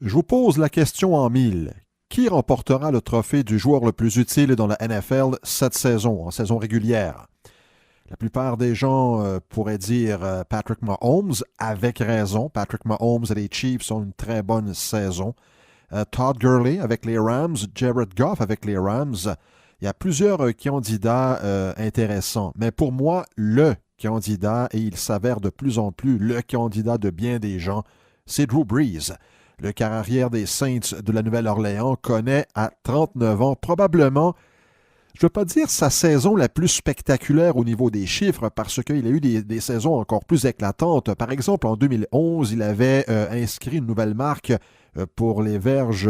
Je vous pose la question en mille. Qui remportera le trophée du joueur le plus utile dans la NFL cette saison, en saison régulière? La plupart des gens pourraient dire Patrick Mahomes, avec raison. Patrick Mahomes et les Chiefs ont une très bonne saison. Todd Gurley avec les Rams, Jared Goff avec les Rams. Il y a plusieurs candidats intéressants. Mais pour moi, le candidat, et il s'avère de plus en plus le candidat de bien des gens, c'est Drew Brees. Le carrière des Saints de la Nouvelle-Orléans connaît à 39 ans probablement, je ne veux pas dire sa saison la plus spectaculaire au niveau des chiffres parce qu'il a eu des saisons encore plus éclatantes. Par exemple, en 2011, il avait inscrit une nouvelle marque pour les verges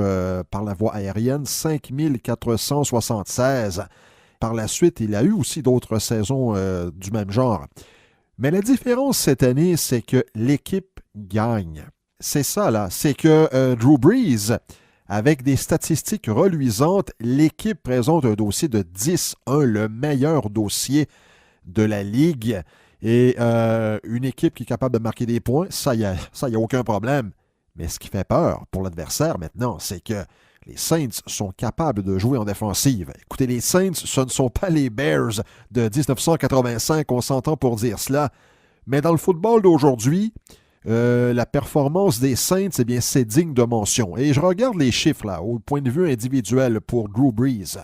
par la voie aérienne, 5476. Par la suite, il a eu aussi d'autres saisons du même genre. Mais la différence cette année, c'est que l'équipe gagne. C'est ça, là. C'est que Drew Brees, avec des statistiques reluisantes, l'équipe présente un dossier de 10-1, le meilleur dossier de la Ligue. Et une équipe qui est capable de marquer des points, ça, y a aucun problème. Mais ce qui fait peur pour l'adversaire maintenant, c'est que les Saints sont capables de jouer en défensive. Écoutez, les Saints, ce ne sont pas les Bears de 1985, on s'entend pour dire cela. Mais dans le football d'aujourd'hui, la performance des Saints, eh bien, c'est digne de mention. Et je regarde les chiffres là, au point de vue individuel pour Drew Brees.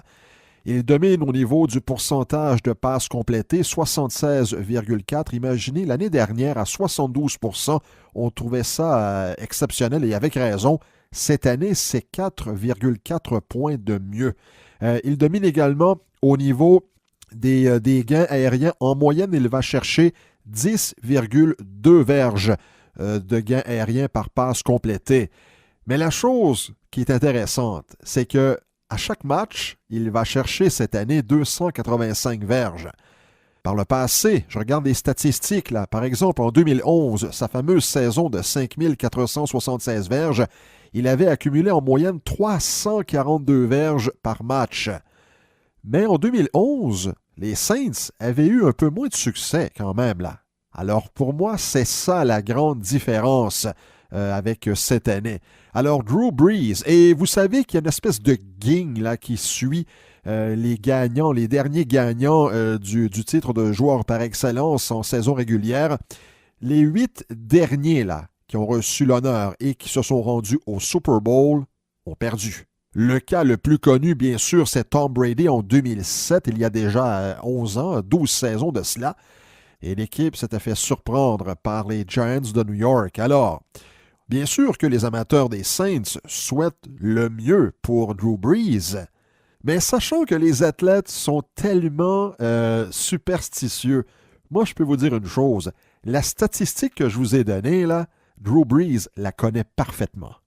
Il domine au niveau du pourcentage de passes complétées, 76,4. Imaginez, l'année dernière, à 72%, on trouvait ça exceptionnel et avec raison. Cette année, c'est 4,4 points de mieux. Il domine également au niveau des gains aériens. En moyenne, il va chercher 10,2 verges de gains aériens par passe complétée. Mais la chose qui est intéressante, c'est que à chaque match, il va chercher cette année 285 verges. Par le passé, je regarde les statistiques, là. Par exemple, en 2011, sa fameuse saison de 5476 verges, il avait accumulé en moyenne 342 verges par match. Mais en 2011, les Saints avaient eu un peu moins de succès quand même, là. Alors pour moi, c'est ça la grande différence avec cette année. Alors Drew Brees, et vous savez qu'il y a une espèce de gang là, qui suit les gagnants, les derniers gagnants du titre de joueur par excellence en saison régulière. Les 8 derniers là, qui ont reçu l'honneur et qui se sont rendus au Super Bowl ont perdu. Le cas le plus connu, bien sûr, c'est Tom Brady en 2007, il y a déjà 11 ans, 12 saisons de cela. Et l'équipe s'était fait surprendre par les Giants de New York. Alors, bien sûr que les amateurs des Saints souhaitent le mieux pour Drew Brees, mais sachant que les athlètes sont tellement superstitieux, moi je peux vous dire une chose, la statistique que je vous ai donnée, là, Drew Brees la connaît parfaitement.